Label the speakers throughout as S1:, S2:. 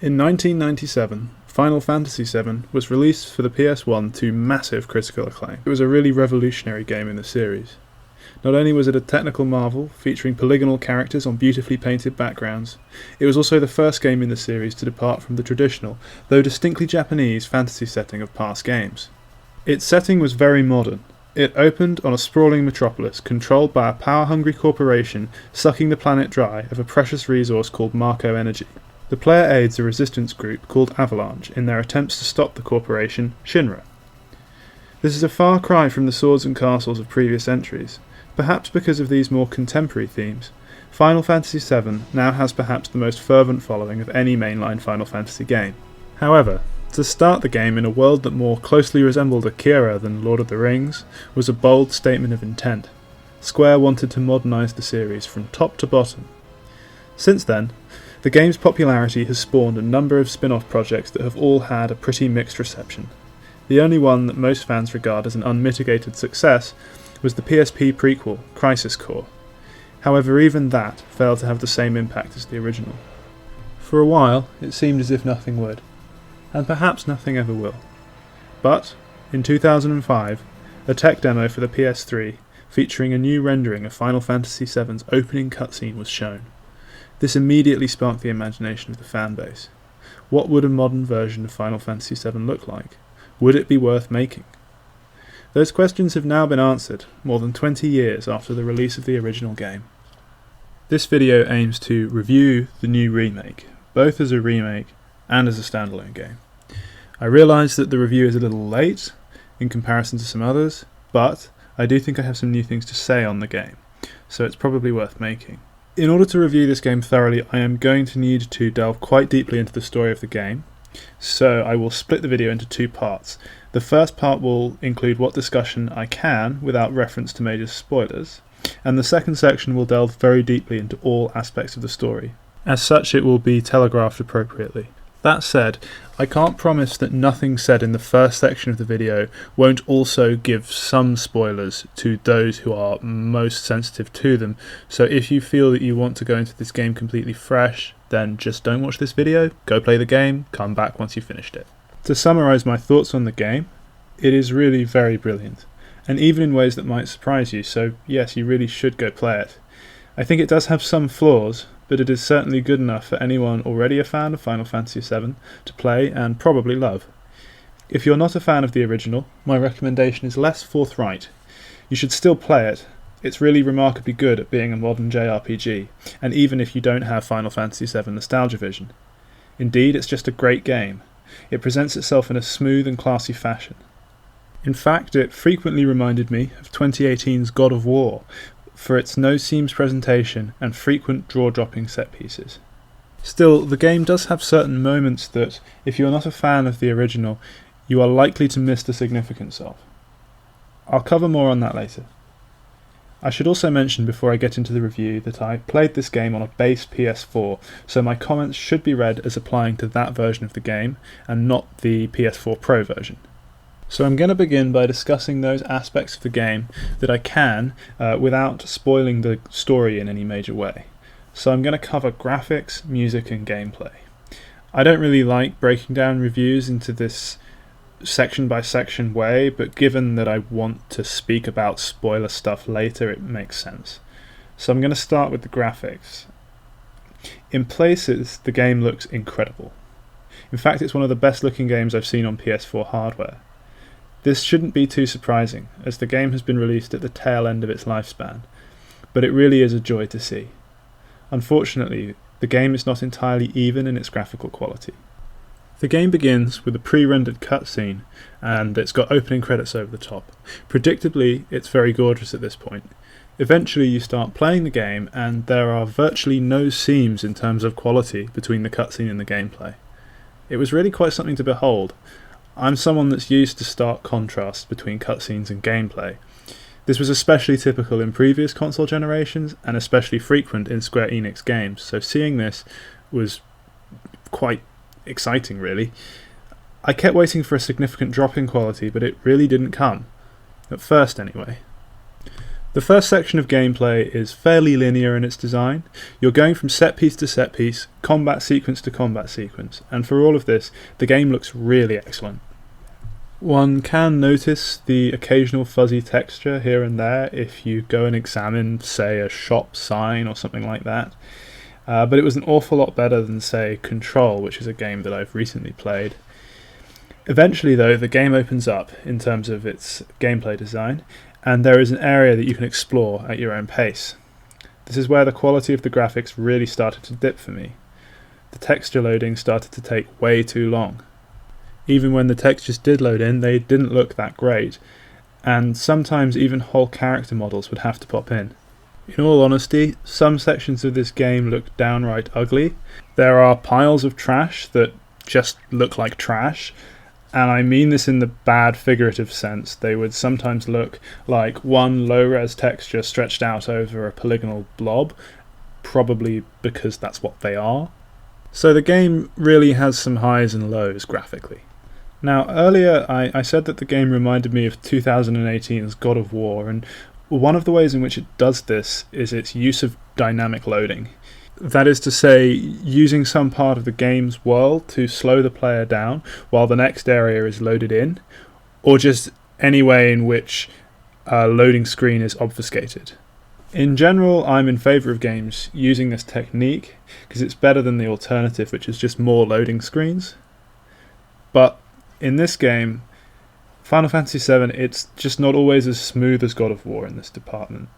S1: In 1997, Final Fantasy VII was released for the PS1 to massive critical acclaim. It was a really revolutionary game in the series. Not only was it a technical marvel, featuring polygonal characters on beautifully painted backgrounds, it was also the first game in the series to depart from the traditional, though distinctly Japanese, fantasy setting of past games. Its setting was very modern. It opened on a sprawling metropolis controlled by a power-hungry corporation sucking the planet dry of a precious resource called Marco Energy. The player aids a resistance group called Avalanche in their attempts to stop the corporation, Shinra. This is a far cry from the swords and castles of previous entries. Perhaps because of these more contemporary themes, Final Fantasy VII now has perhaps the most fervent following of any mainline Final Fantasy game. However, to start the game in a world that more closely resembled Akira than Lord of the Rings was a bold statement of intent. Square wanted to modernise the series from top to bottom. Since then, the game's popularity has spawned a number of spin-off projects that have all had a pretty mixed reception. The only one that most fans regard as an unmitigated success was the PSP prequel, Crisis Core. However, even that failed to have the same impact as the original. For a while, it seemed as if nothing would, and perhaps nothing ever will. But, in 2005, a tech demo for the PS3 featuring a new rendering of Final Fantasy VII's opening cutscene was shown. This immediately sparked the imagination of the fanbase. What would a modern version of Final Fantasy VII look like? Would it be worth making? Those questions have now been answered, more than 20 years after the release of the original game. This video aims to review the new remake, both as a remake and as a standalone game. I realise that the review is a little late in comparison to some others, but I do think I have some new things to say on the game, so it's probably worth making. In order to review this game thoroughly, I am going to need to delve quite deeply into the story of the game, so I will split the video into two parts. The first part will include what discussion I can without reference to major spoilers, and the second section will delve very deeply into all aspects of the story. As such, it will be telegraphed appropriately. That said, I can't promise that nothing said in the first section of the video won't also give some spoilers to those who are most sensitive to them, so if you feel that you want to go into this game completely fresh, then just don't watch this video, go play the game, come back once you've finished it. To summarise my thoughts on the game, it is really very brilliant, and even in ways that might surprise you, so yes, you really should go play it. I think it does have some flaws, but it is certainly good enough for anyone already a fan of Final Fantasy VII to play and probably love. If you're not a fan of the original, my recommendation is less forthright. You should still play it. It's really remarkably good at being a modern JRPG, and even if you don't have Final Fantasy VII Nostalgia Vision. Indeed, it's just a great game. It presents itself in a smooth and classy fashion. In fact, it frequently reminded me of 2018's God of War, for its no-seams presentation and frequent draw-dropping set-pieces. Still, the game does have certain moments that, if you are not a fan of the original, you are likely to miss the significance of. I'll cover more on that later. I should also mention before I get into the review that I played this game on a base PS4, so my comments should be read as applying to that version of the game, and not the PS4 Pro version. So I'm going to begin by discussing those aspects of the game that I can without spoiling the story in any major way. So I'm going to cover graphics, music and gameplay. I don't really like breaking down reviews into this section by section way, but given that I want to speak about spoiler stuff later, it makes sense. So I'm going to start with the graphics. In places, the game looks incredible. In fact, it's one of the best looking games I've seen on PS4 hardware. This shouldn't be too surprising, as the game has been released at the tail end of its lifespan, but it really is a joy to see. Unfortunately, the game is not entirely even in its graphical quality. The game begins with a pre-rendered cutscene, and it's got opening credits over the top. Predictably, it's very gorgeous at this point. Eventually you start playing the game, and there are virtually no seams in terms of quality between the cutscene and the gameplay. It was really quite something to behold. I'm someone that's used to stark contrasts between cutscenes and gameplay. This was especially typical in previous console generations, and especially frequent in Square Enix games, so seeing this was quite exciting really. I kept waiting for a significant drop in quality, but it really didn't come. At first anyway. The first section of gameplay is fairly linear in its design. You're going from set piece to set piece, combat sequence to combat sequence, and for all of this, the game looks really excellent. One can notice the occasional fuzzy texture here and there if you go and examine, say, a shop sign or something like that. But it was an awful lot better than, say, Control, which is a game that I've recently played. Eventually, though, the game opens up in terms of its gameplay design, and there is an area that you can explore at your own pace. This is where the quality of the graphics really started to dip for me. The texture loading started to take way too long. Even when the textures did load in, they didn't look that great, and sometimes even whole character models would have to pop in. In all honesty, some sections of this game look downright ugly. There are piles of trash that just look like trash, and I mean this in the bad figurative sense. They would sometimes look like one low-res texture stretched out over a polygonal blob, probably because that's what they are. So the game really has some highs and lows graphically. Now, earlier I said that the game reminded me of 2018's God of War, and one of the ways in which it does this is its use of dynamic loading. That is to say, using some part of the game's world to slow the player down while the next area is loaded in, or just any way in which a loading screen is obfuscated. In general, I'm in favour of games using this technique because it's better than the alternative, which is just more loading screens. But in this game, Final Fantasy VII, it's just not always as smooth as God of War in this department.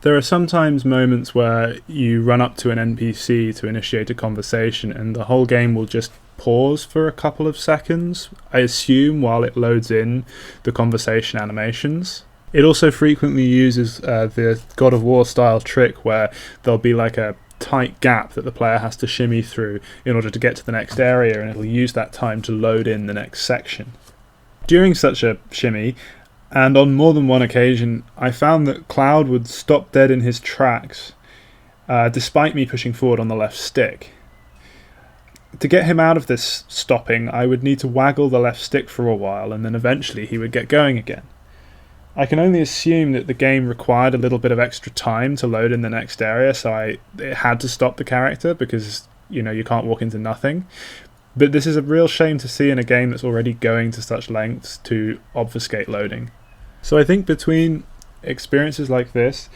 S1: There are sometimes moments where you run up to an NPC to initiate a conversation and the whole game will just pause for a couple of seconds, I assume, while it loads in the conversation animations. It also frequently uses the God of War style trick where there'll be like a tight gap that the player has to shimmy through in order to get to the next area, and it'll use that time to load in the next section. During such a shimmy, and on more than one occasion, I found that Cloud would stop dead in his tracks, despite me pushing forward on the left stick. To get him out of this stopping, I would need to waggle the left stick for a while, and then eventually he would get going again. I can only assume that the game required a little bit of extra time to load in the next area, so it had to stop the character because, you can't walk into nothing. But this is a real shame to see in a game that's already going to such lengths to obfuscate loading. So I think between experiences like this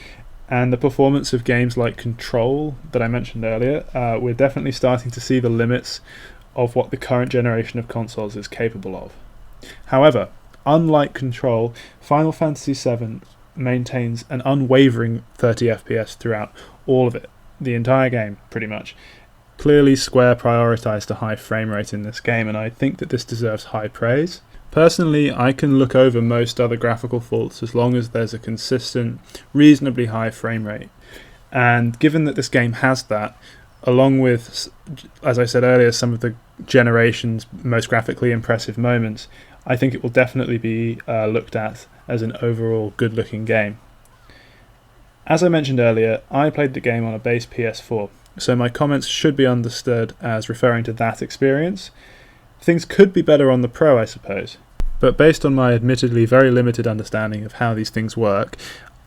S1: and the performance of games like Control that I mentioned earlier, we're definitely starting to see the limits of what the current generation of consoles is capable of. However, unlike Control, Final Fantasy VII maintains an unwavering 30 FPS throughout all of it, the entire game pretty much. Clearly Square prioritised a high frame rate in this game, and I think that this deserves high praise. Personally, I can look over most other graphical faults as long as there's a consistent, reasonably high frame rate. And given that this game has that, along with, as I said earlier, some of the generation's most graphically impressive moments, I think it will definitely be looked at as an overall good-looking game. As I mentioned earlier, I played the game on a base PS4, so my comments should be understood as referring to that experience. Things could be better on the Pro, I suppose, but based on my admittedly very limited understanding of how these things work,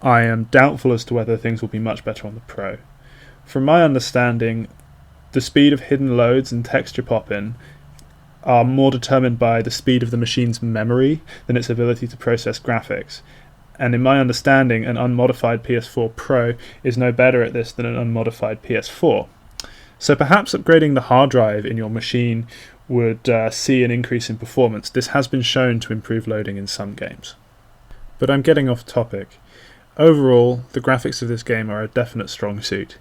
S1: I am doubtful as to whether things will be much better on the Pro. From my understanding, the speed of hidden loads and texture pop-in are more determined by the speed of the machine's memory than its ability to process graphics. And in my understanding, an unmodified PS4 Pro is no better at this than an unmodified PS4. So perhaps upgrading the hard drive in your machine would see an increase in performance. This has been shown to improve loading in some games. But I'm getting off topic. Overall, the graphics of this game are a definite strong suit.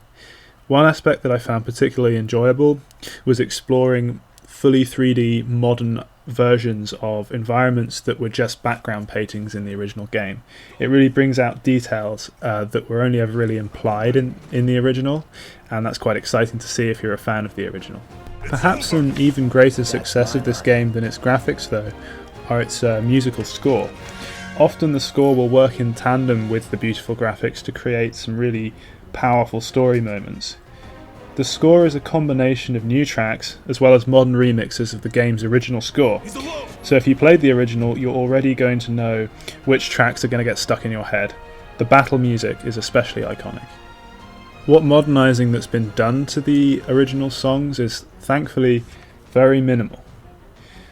S1: One aspect that I found particularly enjoyable was exploring fully 3D modern versions of environments that were just background paintings in the original game. It really brings out details that were only ever really implied in the original, and that's quite exciting to see if you're a fan of the original. Perhaps an even greater success of this game than its graphics, though, are its musical score. Often the score will work in tandem with the beautiful graphics to create some really powerful story moments. The score is a combination of new tracks as well as modern remixes of the game's original score. So if you played the original, you're already going to know which tracks are going to get stuck in your head. The battle music is especially iconic. What modernising that's been done to the original songs is thankfully very minimal.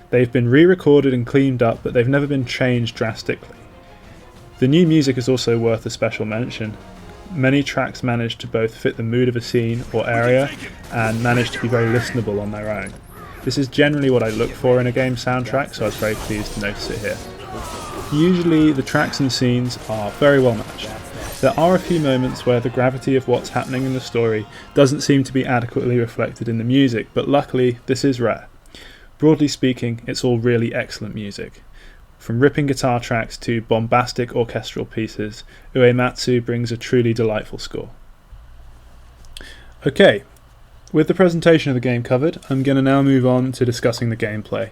S1: They've been re-recorded and cleaned up, but they've never been changed drastically. The new music is also worth a special mention. Many tracks manage to both fit the mood of a scene or area and manage to be very listenable on their own. This is generally what I look for in a game soundtrack, so I was very pleased to notice it here. Usually the tracks and scenes are very well matched. There are a few moments where the gravity of what's happening in the story doesn't seem to be adequately reflected in the music, but luckily this is rare. Broadly speaking, it's all really excellent music. From ripping guitar tracks to bombastic orchestral pieces, Uematsu brings a truly delightful score. Okay, with the presentation of the game covered, I'm going to now move on to discussing the gameplay.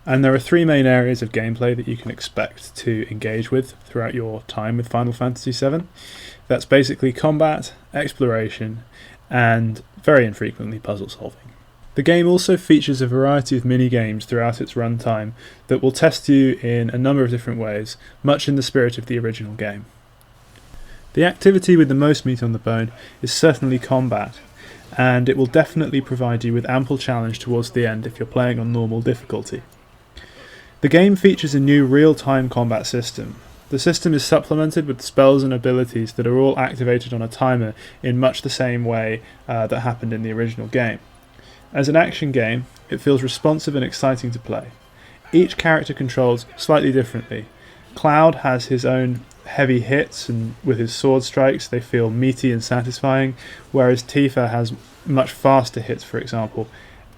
S1: And there are three main areas of gameplay that you can expect to engage with throughout your time with Final Fantasy VII. That's basically combat, exploration, and very infrequently puzzle solving. The game also features a variety of mini-games throughout its runtime that will test you in a number of different ways, much in the spirit of the original game. The activity with the most meat on the bone is certainly combat, and it will definitely provide you with ample challenge towards the end if you're playing on normal difficulty. The game features a new real-time combat system. The system is supplemented with spells and abilities that are all activated on a timer in much the same way that happened in the original game. As an action game, it feels responsive and exciting to play. Each character controls slightly differently. Cloud has his own heavy hits, and with his sword strikes they feel meaty and satisfying, whereas Tifa has much faster hits, for example,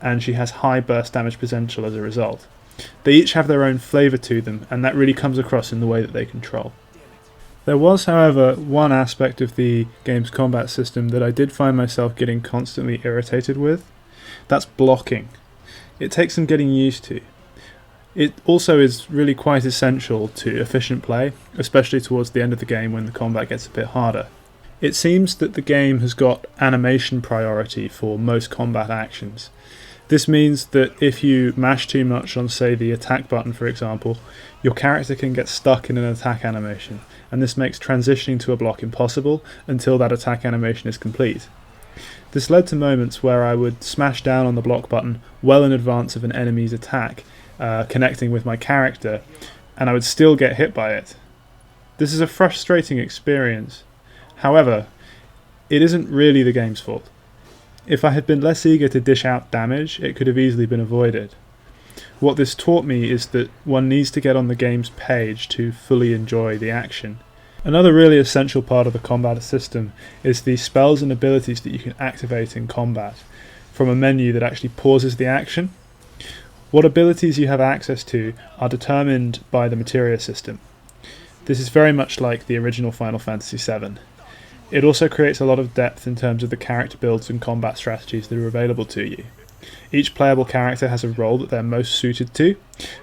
S1: and she has high burst damage potential as a result. They each have their own flavour to them, and that really comes across in the way that they control. There was, however, one aspect of the game's combat system that I did find myself getting constantly irritated with. That's blocking. It takes some getting used to. It also is really quite essential to efficient play, especially towards the end of the game when the combat gets a bit harder. It seems that the game has got animation priority for most combat actions. This means that if you mash too much on, say, the attack button, for example, your character can get stuck in an attack animation, and this makes transitioning to a block impossible until that attack animation is complete. This led to moments where I would smash down on the block button well in advance of an enemy's attack, connecting with my character, and I would still get hit by it. This is a frustrating experience. However, it isn't really the game's fault. If I had been less eager to dish out damage, it could have easily been avoided. What this taught me is that one needs to get on the game's page to fully enjoy the action. Another really essential part of the combat system is the spells and abilities that you can activate in combat from a menu that actually pauses the action. What abilities you have access to are determined by the materia system. This is very much like the original Final Fantasy VII. It also creates a lot of depth in terms of the character builds and combat strategies that are available to you. Each playable character has a role that they're most suited to,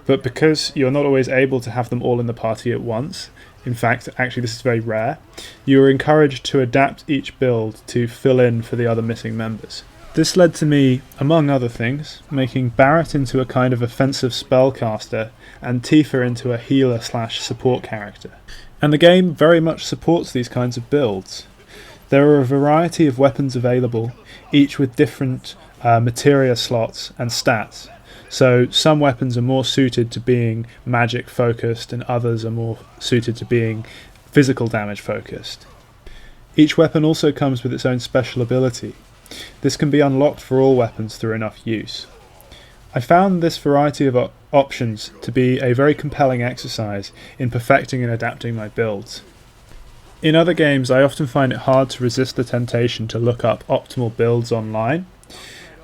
S1: but because you're not always able to have them all in the party at once, in fact, actually this is very rare, you are encouraged to adapt each build to fill in for the other missing members. This led to me, among other things, making Barrett into a kind of offensive spellcaster and Tifa into a healer/support character. And the game very much supports these kinds of builds. There are a variety of weapons available, each with different materia slots and stats. So some weapons are more suited to being magic focused and others are more suited to being physical damage focused. Each weapon also comes with its own special ability. This can be unlocked for all weapons through enough use. I found this variety of options to be a very compelling exercise in perfecting and adapting my builds. In other games, I often find it hard to resist the temptation to look up optimal builds online.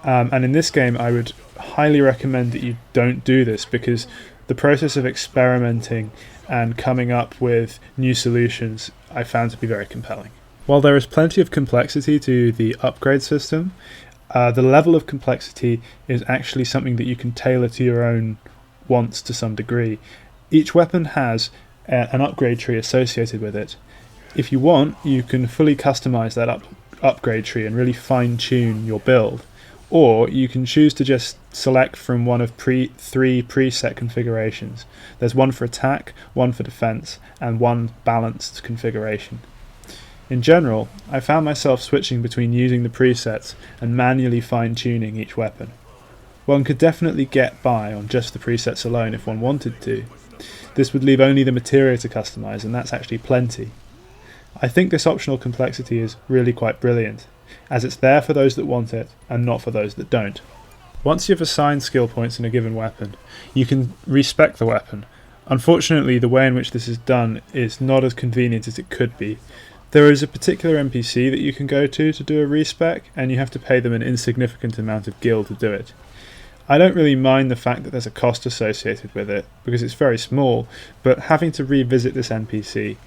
S1: And in this game, I would highly recommend that you don't do this because the process of experimenting and coming up with new solutions I found to be very compelling. While there is plenty of complexity to the upgrade system, the level of complexity is actually something that you can tailor to your own wants to some degree. Each weapon has an upgrade tree associated with it. If you want, you can fully customize that upgrade tree and really fine-tune your build. Or you can choose to just select from one of three preset configurations. There's one for attack, one for defense, and one balanced configuration. In general, I found myself switching between using the presets and manually fine-tuning each weapon. One could definitely get by on just the presets alone if one wanted to. This would leave only the materia to customise, and that's actually plenty. I think this optional complexity is really quite brilliant, as it's there for those that want it and not for those that don't. Once you've assigned skill points in a given weapon, you can respec the weapon. Unfortunately, the way in which this is done is not as convenient as it could be. There is a particular NPC that you can go to do a respec, and you have to pay them an insignificant amount of gil to do it. I don't really mind the fact that there's a cost associated with it, because it's very small, but having to revisit this NPC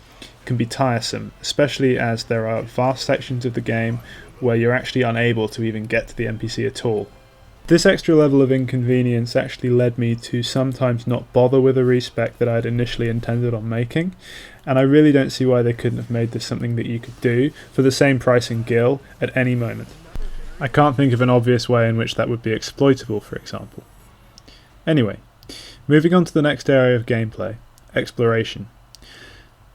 S1: can be tiresome, especially as there are vast sections of the game where you're actually unable to even get to the NPC at all. This extra level of inconvenience actually led me to sometimes not bother with a respec that I had initially intended on making, and I really don't see why they couldn't have made this something that you could do for the same price in gil at any moment. I can't think of an obvious way in which that would be exploitable, for example. Anyway, moving on to the next area of gameplay, exploration.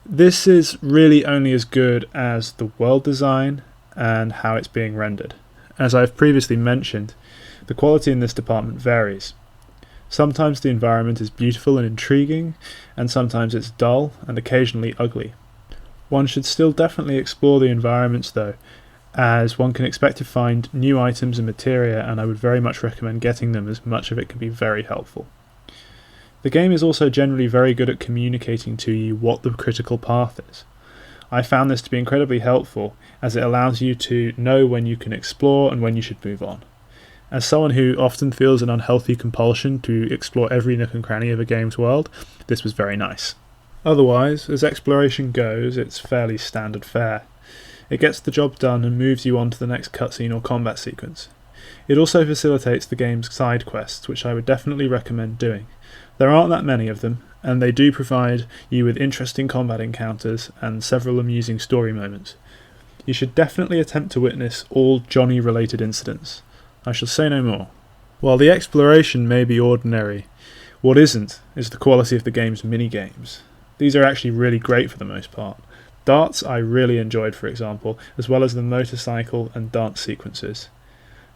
S1: This is really only as good as the world design and how it's being rendered. As I've previously mentioned, the quality in this department varies. Sometimes the environment is beautiful and intriguing, and sometimes it's dull and occasionally ugly. One should still definitely explore the environments though, as one can expect to find new items and materia, and I would very much recommend getting them, as much of it can be very helpful. The game is also generally very good at communicating to you what the critical path is. I found this to be incredibly helpful, as it allows you to know when you can explore and when you should move on. As someone who often feels an unhealthy compulsion to explore every nook and cranny of a game's world, this was very nice. Otherwise, as exploration goes, it's fairly standard fare. It gets the job done and moves you on to the next cutscene or combat sequence. It also facilitates the game's side quests, which I would definitely recommend doing. There aren't that many of them, and they do provide you with interesting combat encounters and several amusing story moments. You should definitely attempt to witness all Johnny-related incidents. I shall say no more. While the exploration may be ordinary, what isn't is the quality of the game's mini-games. These are actually really great for the most part. Darts I really enjoyed, for example, as well as the motorcycle and dance sequences.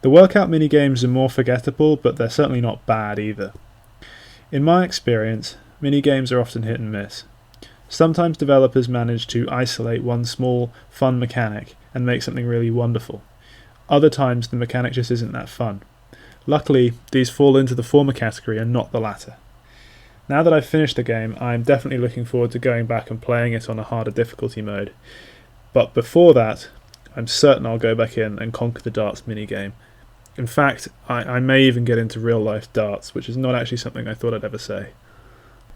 S1: The workout mini-games are more forgettable, but they're certainly not bad either. In my experience, mini-games are often hit and miss. Sometimes developers manage to isolate one small, fun mechanic and make something really wonderful. Other times the mechanic just isn't that fun. Luckily, these fall into the former category and not the latter. Now that I've finished the game, I'm definitely looking forward to going back and playing it on a harder difficulty mode. But before that, I'm certain I'll go back in and conquer the darts minigame. In fact, I may even get into real-life darts, which is not actually something I thought I'd ever say.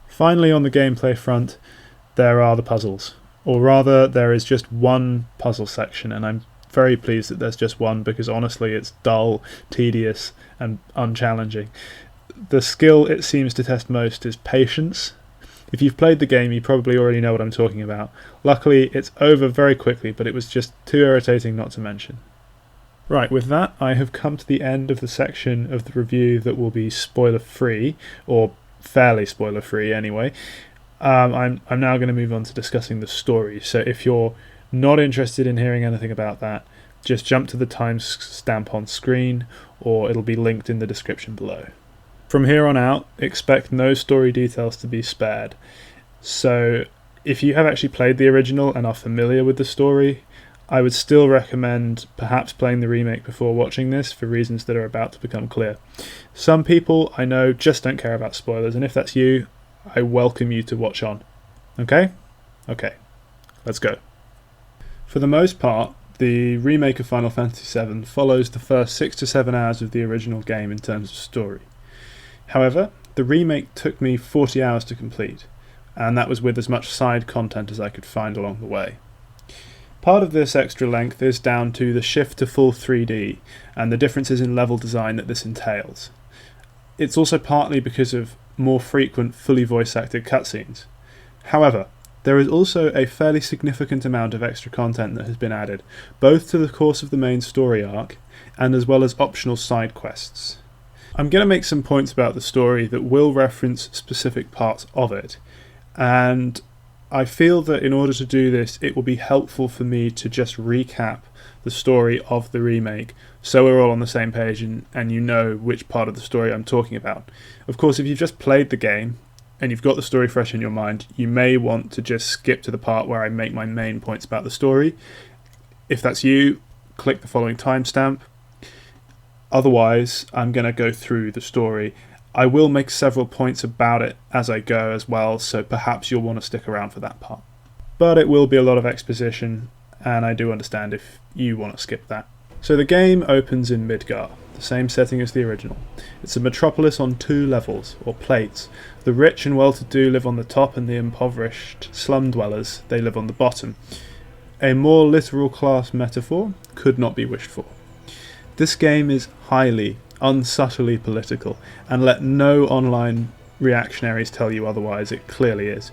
S1: Finally, on the gameplay front, there are the puzzles. Or rather, there is just one puzzle section, and I'm very pleased that there's just one, because honestly it's dull, tedious, and unchallenging. The skill it seems to test most is patience. If you've played the game, you probably already know what I'm talking about. Luckily, it's over very quickly, but it was just too irritating not to mention. Right, with that, I have come to the end of the section of the review that will be spoiler-free, or fairly spoiler-free anyway. I'm now going to move on to discussing the story, so if you're not interested in hearing anything about that, just jump to the timestamp on screen, or it'll be linked in the description below. From here on out, expect no story details to be spared. So if you have actually played the original and are familiar with the story, I would still recommend perhaps playing the remake before watching this, for reasons that are about to become clear. Some people I know just don't care about spoilers, and if that's you, I welcome you to watch on. Okay? Okay, let's go. For the most part, the remake of Final Fantasy VII follows the first 6 to 7 hours of the original game in terms of story. However, the remake took me 40 hours to complete, and that was with as much side content as I could find along the way. Part of this extra length is down to the shift to full 3D and the differences in level design that this entails. It's also partly because of more frequent fully voice-acted cutscenes. However, there is also a fairly significant amount of extra content that has been added, both to the course of the main story arc and as well as optional side quests. I'm going to make some points about the story that will reference specific parts of it, and I feel that in order to do this, it will be helpful for me to just recap the story of the remake, so we're all on the same page and you know which part of the story I'm talking about. Of course, if you've just played the game and you've got the story fresh in your mind, you may want to just skip to the part where I make my main points about the story. If that's you, click the following timestamp. Otherwise, I'm going to go through the story. I will make several points about it as I go as well, so perhaps you'll want to stick around for that part. But it will be a lot of exposition, and I do understand if you want to skip that. So the game opens in Midgar, the same setting as the original. It's a metropolis on 2 levels, or plates. The rich and well-to-do live on the top, and the impoverished slum dwellers, they live on the bottom. A more literal class metaphor could not be wished for. This game is highly, unsubtly political, and let no online reactionaries tell you otherwise, it clearly is.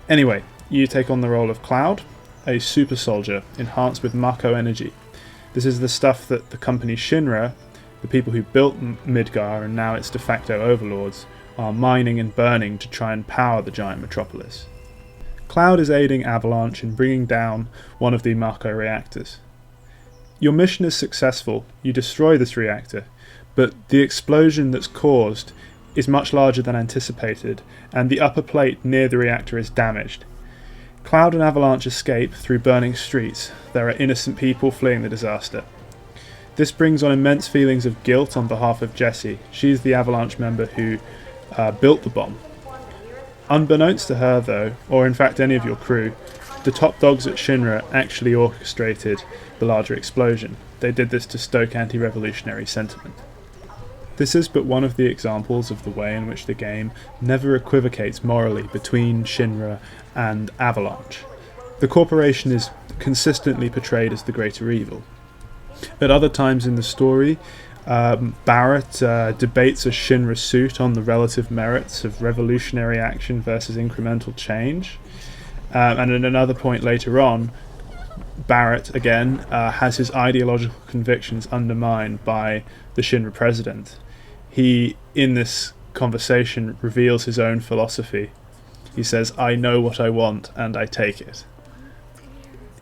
S1: Anyway, you take on the role of Cloud, a super soldier enhanced with Mako energy. This is the stuff that the company Shinra, the people who built Midgar and now its de facto overlords, are mining and burning to try and power the giant metropolis. Cloud is aiding Avalanche in bringing down one of the Mako reactors. Your mission is successful, you destroy this reactor, but the explosion that's caused is much larger than anticipated, and the upper plate near the reactor is damaged. Cloud and Avalanche escape through burning streets. There are innocent people fleeing the disaster. This brings on immense feelings of guilt on behalf of Jessie. She's the Avalanche member who built the bomb. Unbeknownst to her though, or in fact any of your crew, the top dogs at Shinra actually orchestrated the larger explosion. They did this to stoke anti-revolutionary sentiment. This is but one of the examples of the way in which the game never equivocates morally between Shinra and Avalanche. The corporation is consistently portrayed as the greater evil. At other times in the story, Barrett debates a Shinra suit on the relative merits of revolutionary action versus incremental change. And at another point later on, Barrett, again, has his ideological convictions undermined by the Shinra president. He, in this conversation, reveals his own philosophy. He says, "I know what I want, and I take it."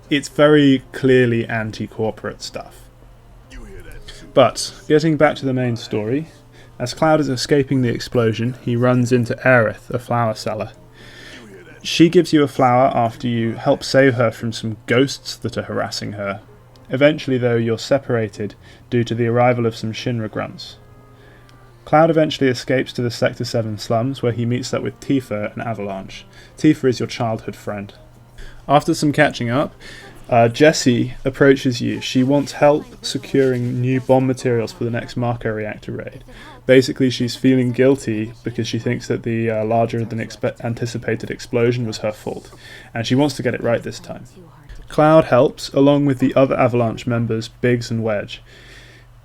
S1: It's very clearly anti-corporate stuff. But, getting back to the main story, as Cloud is escaping the explosion, he runs into Aerith, a flower seller. She gives you a flower after you help save her from some ghosts that are harassing her. Eventually, though, you're separated due to the arrival of some Shinra grunts. Cloud eventually escapes to the Sector 7 slums, where he meets up with Tifa and Avalanche. Tifa is your childhood friend. After some catching up, Jessie approaches you. She wants help securing new bomb materials for the next Mako reactor raid. Basically, she's feeling guilty because she thinks that the larger than anticipated explosion was her fault, and she wants to get it right this time. Cloud helps, along with the other Avalanche members, Biggs and Wedge.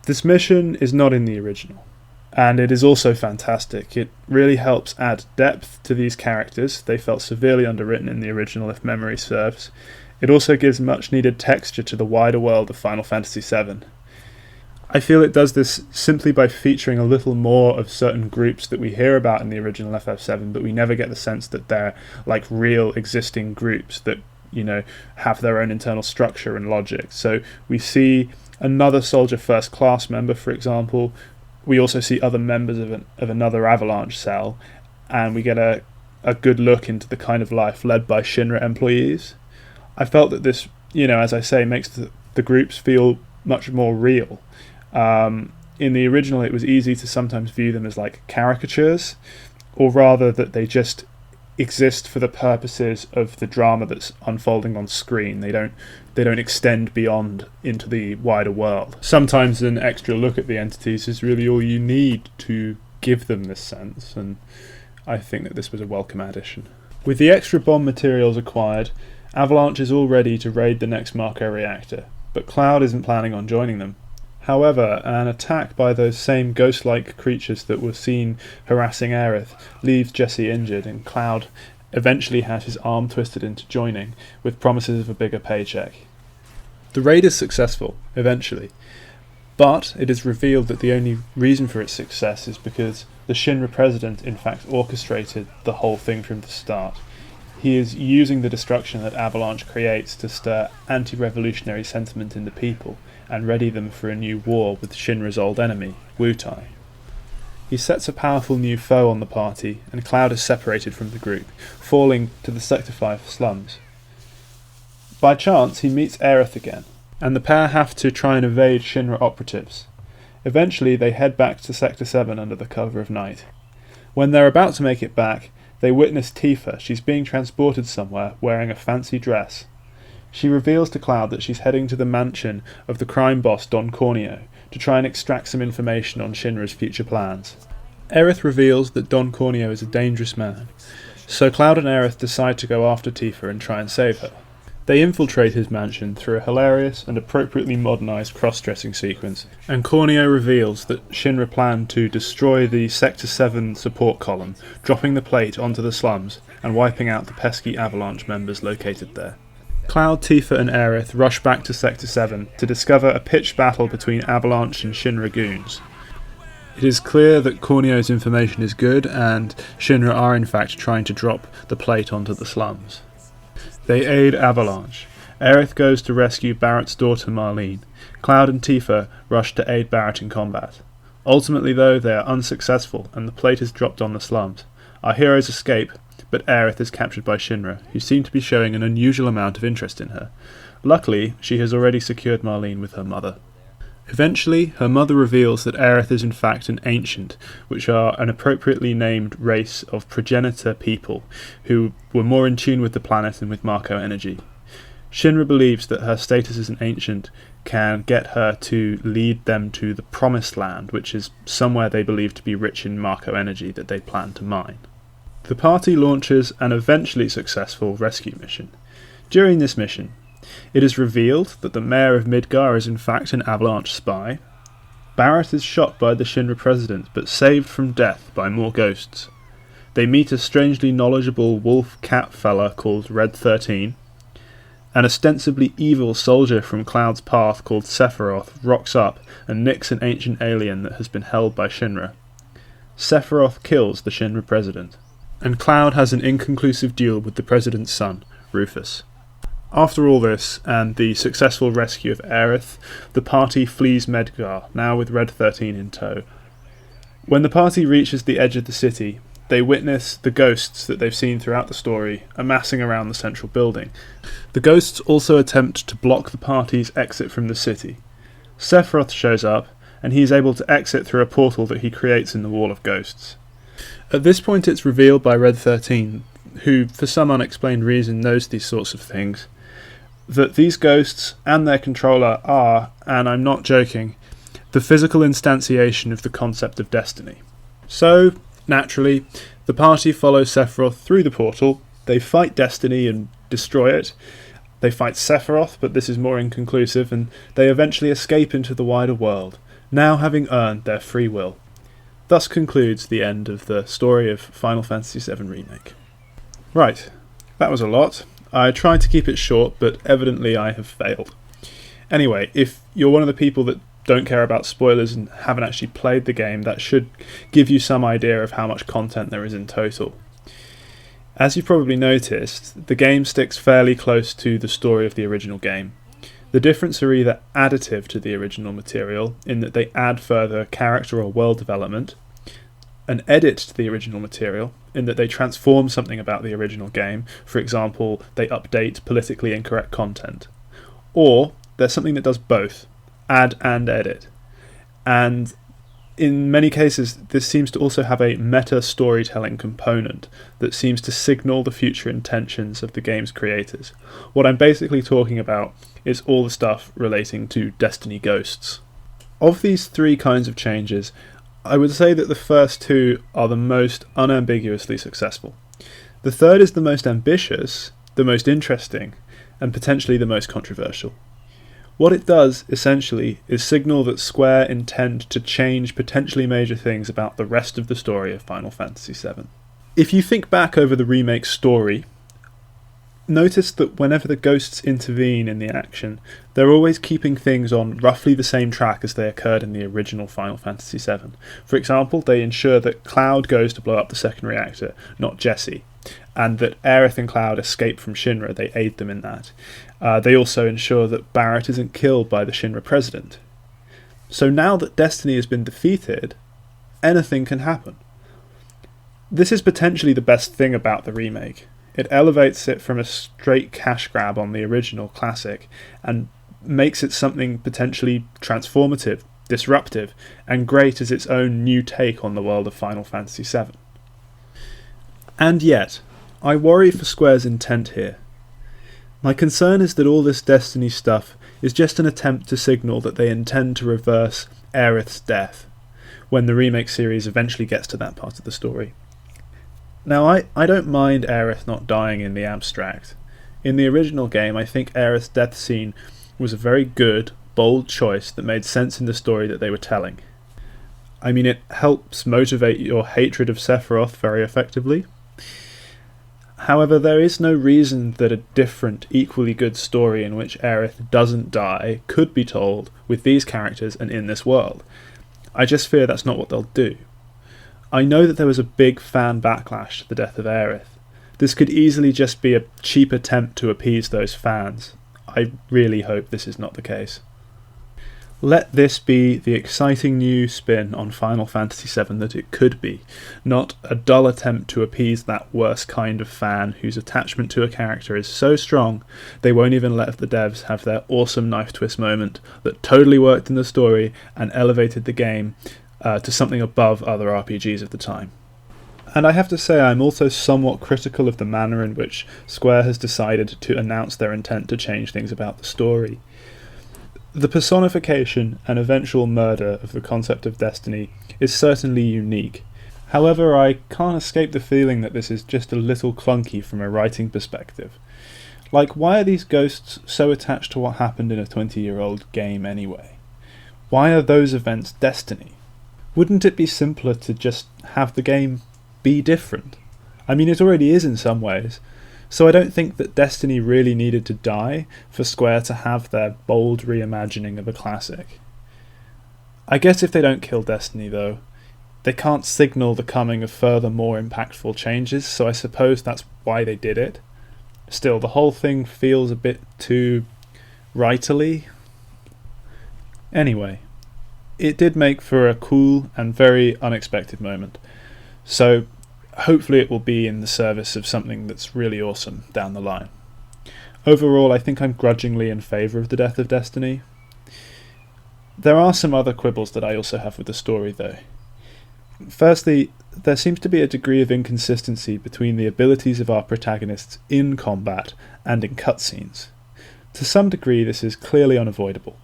S1: This mission is not in the original, and it is also fantastic. It really helps add depth to these characters. They felt severely underwritten in the original, if memory serves. It also gives much needed texture to the wider world of Final Fantasy VII. I feel it does this simply by featuring a little more of certain groups that we hear about in the original FF7, but we never get the sense that they're like real existing groups that, you know, have their own internal structure and logic. So we see another Soldier First Class member, for example. We also see other members of another Avalanche cell, and we get a good look into the kind of life led by Shinra employees. I felt that this, you know, as I say, makes the groups feel much more real. In the original, it was easy to sometimes view them as like caricatures, or rather that they just exist for the purposes of the drama that's unfolding on screen. They don't extend beyond into the wider world. Sometimes an extra look at the entities is really all you need to give them this sense, and I think that this was a welcome addition. With the extra bomb materials acquired, Avalanche is all ready to raid the next Mako reactor, but Cloud isn't planning on joining them. However, an attack by those same ghost-like creatures that were seen harassing Aerith leaves Jessie injured, and Cloud eventually has his arm twisted into joining, with promises of a bigger paycheck. The raid is successful, eventually, but it is revealed that the only reason for its success is because the Shinra president in fact orchestrated the whole thing from the start. He is using the destruction that Avalanche creates to stir anti-revolutionary sentiment in the people and ready them for a new war with Shinra's old enemy, Wutai. He sets a powerful new foe on the party, and Cloud is separated from the group, falling to the Sector 5 slums. By chance, he meets Aerith again, and the pair have to try and evade Shinra operatives. Eventually, they head back to Sector 7 under the cover of night. When they're about to make it back, they witness Tifa. She's being transported somewhere, wearing a fancy dress. She reveals to Cloud that she's heading to the mansion of the crime boss Don Corneo to try and extract some information on Shinra's future plans. Aerith reveals that Don Corneo is a dangerous man, so Cloud and Aerith decide to go after Tifa and try and save her. They infiltrate his mansion through a hilarious and appropriately modernised cross-dressing sequence, and Corneo reveals that Shinra planned to destroy the Sector 7 support column, dropping the plate onto the slums and wiping out the pesky Avalanche members located there. Cloud, Tifa and Aerith rush back to Sector 7 to discover a pitched battle between Avalanche and Shinra goons. It is clear that Corneo's information is good, and Shinra are in fact trying to drop the plate onto the slums. They aid Avalanche. Aerith goes to rescue Barrett's daughter Marlene. Cloud and Tifa rush to aid Barrett in combat. Ultimately though, they are unsuccessful and the plate is dropped on the slums. Our heroes escape, but Aerith is captured by Shinra, who seem to be showing an unusual amount of interest in her. Luckily, she has already secured Marlene with her mother. Eventually, her mother reveals that Aerith is in fact an ancient, which are an appropriately named race of progenitor people who were more in tune with the planet and with Marco energy. Shinra believes that her status as an ancient can get her to lead them to the Promised Land, which is somewhere they believe to be rich in Marco energy that they plan to mine. The party launches an eventually successful rescue mission. During this mission, it is revealed that the mayor of Midgar is in fact an Avalanche spy. Barrett is shot by the Shinra president, but saved from death by more ghosts. They meet a strangely knowledgeable wolf cat fella called Red 13. An ostensibly evil soldier from Cloud's path called Sephiroth rocks up and nicks an ancient alien that has been held by Shinra. Sephiroth kills the Shinra president, and Cloud has an inconclusive duel with the president's son, Rufus. After all this, and the successful rescue of Aerith, the party flees Midgar, now with Red 13 in tow. When the party reaches the edge of the city, they witness the ghosts that they've seen throughout the story amassing around the central building. The ghosts also attempt to block the party's exit from the city. Sephiroth shows up, and he is able to exit through a portal that he creates in the wall of ghosts. At this point it's revealed by Red 13, who for some unexplained reason knows these sorts of things, that these ghosts and their controller are, and I'm not joking, the physical instantiation of the concept of destiny. So, naturally, the party follows Sephiroth through the portal. They fight destiny and destroy it. They fight Sephiroth, but this is more inconclusive, and they eventually escape into the wider world, now having earned their free will. Thus concludes the end of the story of Final Fantasy VII Remake. Right, that was a lot. I tried to keep it short, but evidently I have failed. Anyway, if you're one of the people that don't care about spoilers and haven't actually played the game, that should give you some idea of how much content there is in total. As you've probably noticed, the game sticks fairly close to the story of the original game. The difference are either additive to the original material, in that they add further character or world development, an edit to the original material, in that they transform something about the original game, for example, they update politically incorrect content, or there's something that does both, add and edit. And in many cases, this seems to also have a meta-storytelling component that seems to signal the future intentions of the game's creators. What I'm basically talking about is all the stuff relating to Destiny Ghosts. Of these three kinds of changes, I would say that the first two are the most unambiguously successful. The third is the most ambitious, the most interesting, and potentially the most controversial. What it does, essentially, is signal that Square intend to change potentially major things about the rest of the story of Final Fantasy VII. If you think back over the remake story, notice that whenever the ghosts intervene in the action, they're always keeping things on roughly the same track as they occurred in the original Final Fantasy VII. For example, they ensure that Cloud goes to blow up the second reactor, not Jessie. and that Aerith and Cloud escape from Shinra. They aid them in that. They also ensure that Barret isn't killed by the Shinra president. So now that Destiny has been defeated, anything can happen. This is potentially the best thing about the remake. It elevates it from a straight cash grab on the original classic and makes it something potentially transformative, disruptive, and great as its own new take on the world of Final Fantasy VII. And yet, I worry for Square's intent here. My concern is that all this Destiny stuff is just an attempt to signal that they intend to reverse Aerith's death, when the remake series eventually gets to that part of the story. Now, I don't mind Aerith not dying in the abstract. In the original game, I think Aerith's death scene was a very good, bold choice that made sense in the story that they were telling. I mean, it helps motivate your hatred of Sephiroth very effectively. However, there is no reason that a different, equally good story in which Aerith doesn't die could be told with these characters and in this world. I just fear that's not what they'll do. I know that there was a big fan backlash to the death of Aerith. This could easily just be a cheap attempt to appease those fans. I really hope this is not the case. Let this be the exciting new spin on Final Fantasy VII that it could be, not a dull attempt to appease that worst kind of fan whose attachment to a character is so strong they won't even let the devs have their awesome knife twist moment that totally worked in the story and elevated the game to something above other RPGs of the time. And I have to say I'm also somewhat critical of the manner in which Square has decided to announce their intent to change things about the story. The personification and eventual murder of the concept of Destiny is certainly unique. However, I can't escape the feeling that this is just a little clunky from a writing perspective. Like, why are these ghosts so attached to what happened in a 20-year-old game anyway? Why are those events Destiny? Wouldn't it be simpler to just have the game be different? I mean, it already is in some ways, so I don't think that Destiny really needed to die for Square to have their bold reimagining of a classic. I guess if they don't kill Destiny, though, they can't signal the coming of further more impactful changes, so I suppose that's why they did it. Still, the whole thing feels a bit too writerly. Anyway, it did make for a cool and very unexpected moment, so hopefully it will be in the service of something that's really awesome down the line. Overall, I think I'm grudgingly in favour of the death of Destiny. There are some other quibbles that I also have with the story, though. Firstly, there seems to be a degree of inconsistency between the abilities of our protagonists in combat and in cutscenes. To some degree, this is clearly unavoidable,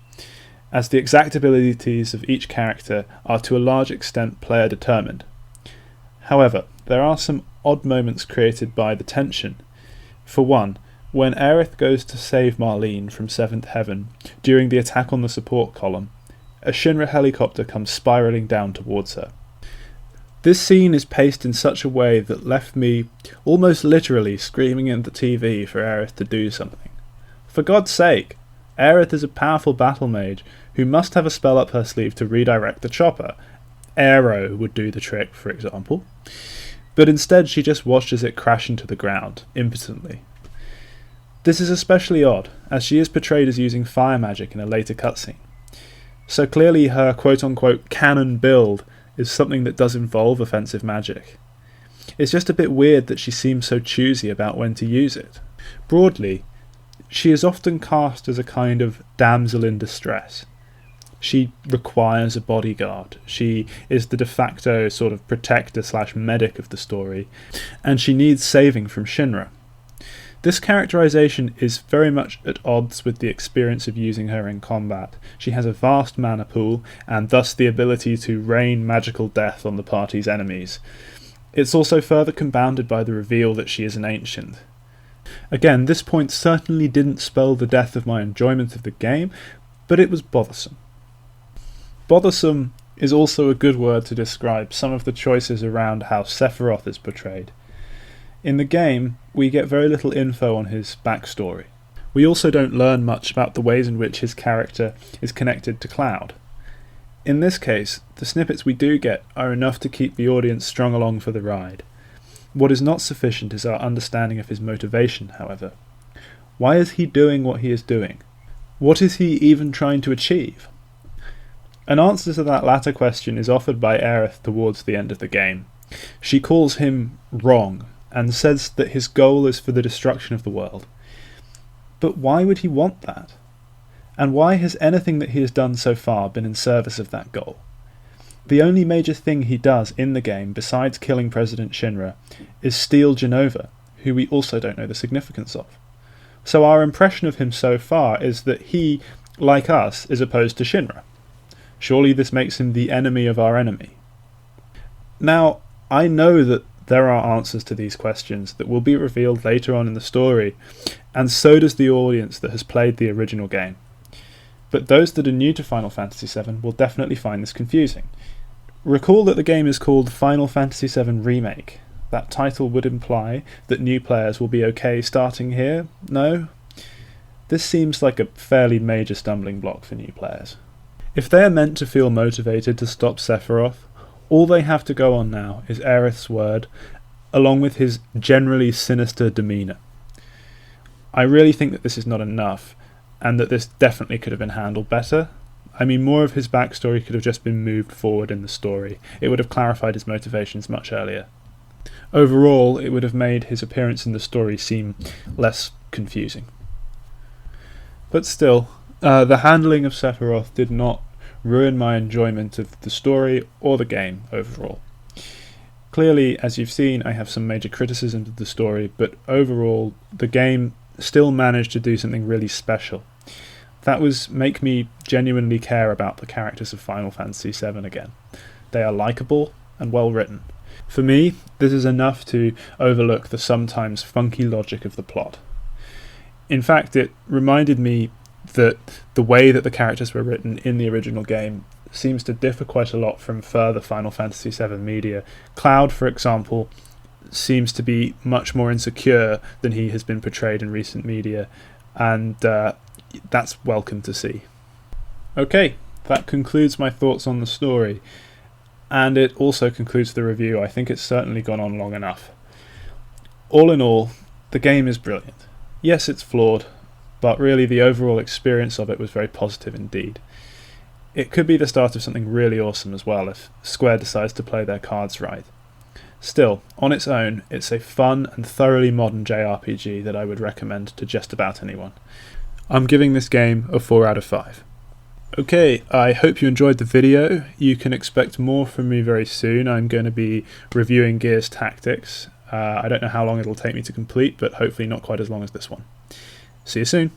S1: as the exact abilities of each character are to a large extent player determined. However, there are some odd moments created by the tension. For one, when Aerith goes to save Marlene from Seventh Heaven during the attack on the support column, a Shinra helicopter comes spiralling down towards her. This scene is paced in such a way that left me almost literally screaming at the TV for Aerith to do something. For God's sake, Aerith is a powerful battle mage who must have a spell up her sleeve to redirect the chopper. Aero would do the trick, for example. But instead she just watches it crash into the ground, impotently. This is especially odd, as she is portrayed as using fire magic in a later cutscene. So clearly her quote-unquote canon build is something that does involve offensive magic. It's just a bit weird that she seems so choosy about when to use it. Broadly, she is often cast as a kind of damsel in distress. She requires a bodyguard. She is the de facto sort of protector/medic of the story, and she needs saving from Shinra. This characterization is very much at odds with the experience of using her in combat. She has a vast mana pool, and thus the ability to rain magical death on the party's enemies. It's also further compounded by the reveal that she is an ancient. Again, this point certainly didn't spell the death of my enjoyment of the game, but it was bothersome. Bothersome is also a good word to describe some of the choices around how Sephiroth is portrayed. In the game, we get very little info on his backstory. We also don't learn much about the ways in which his character is connected to Cloud. In this case, the snippets we do get are enough to keep the audience strung along for the ride. What is not sufficient is our understanding of his motivation, however. Why is he doing what he is doing? What is he even trying to achieve? An answer to that latter question is offered by Aerith towards the end of the game. She calls him wrong, and says that his goal is for the destruction of the world. But why would he want that? And why has anything that he has done so far been in service of that goal? The only major thing he does in the game, besides killing President Shinra, is steal Genova, who we also don't know the significance of. So our impression of him so far is that he, like us, is opposed to Shinra. Surely this makes him the enemy of our enemy. Now, I know that there are answers to these questions that will be revealed later on in the story, and so does the audience that has played the original game. But those that are new to Final Fantasy VII will definitely find this confusing. Recall that the game is called Final Fantasy VII Remake. That title would imply that new players will be okay starting here, no? This seems like a fairly major stumbling block for new players. If they are meant to feel motivated to stop Sephiroth, all they have to go on now is Aerith's word, along with his generally sinister demeanour. I really think that this is not enough, and that this definitely could have been handled better. I mean, more of his backstory could have just been moved forward in the story. It would have clarified his motivations much earlier. Overall, it would have made his appearance in the story seem less confusing. But still, the handling of Sephiroth did not ruin my enjoyment of the story or the game overall. Clearly, as you've seen, I have some major criticisms of the story, but overall, the game still managed to do something really special. That was make me genuinely care about the characters of Final Fantasy VII again. They are likeable and well written. For me, this is enough to overlook the sometimes funky logic of the plot. In fact, it reminded me that the way that the characters were written in the original game seems to differ quite a lot from further Final Fantasy VII media. Cloud, for example, seems to be much more insecure than he has been portrayed in recent media, and that's welcome to see. Okay, that concludes my thoughts on the story, and it also concludes the review. I think it's certainly gone on long enough. All in all, the game is brilliant. Yes, it's flawed, but really the overall experience of it was very positive indeed. It could be the start of something really awesome as well if Square decides to play their cards right. Still, on its own, it's a fun and thoroughly modern JRPG that I would recommend to just about anyone. I'm giving this game a 4 out of 5. Okay, I hope you enjoyed the video. You can expect more from me very soon. I'm going to be reviewing Gears Tactics. I don't know how long it'll take me to complete, but hopefully not quite as long as this one. See you soon.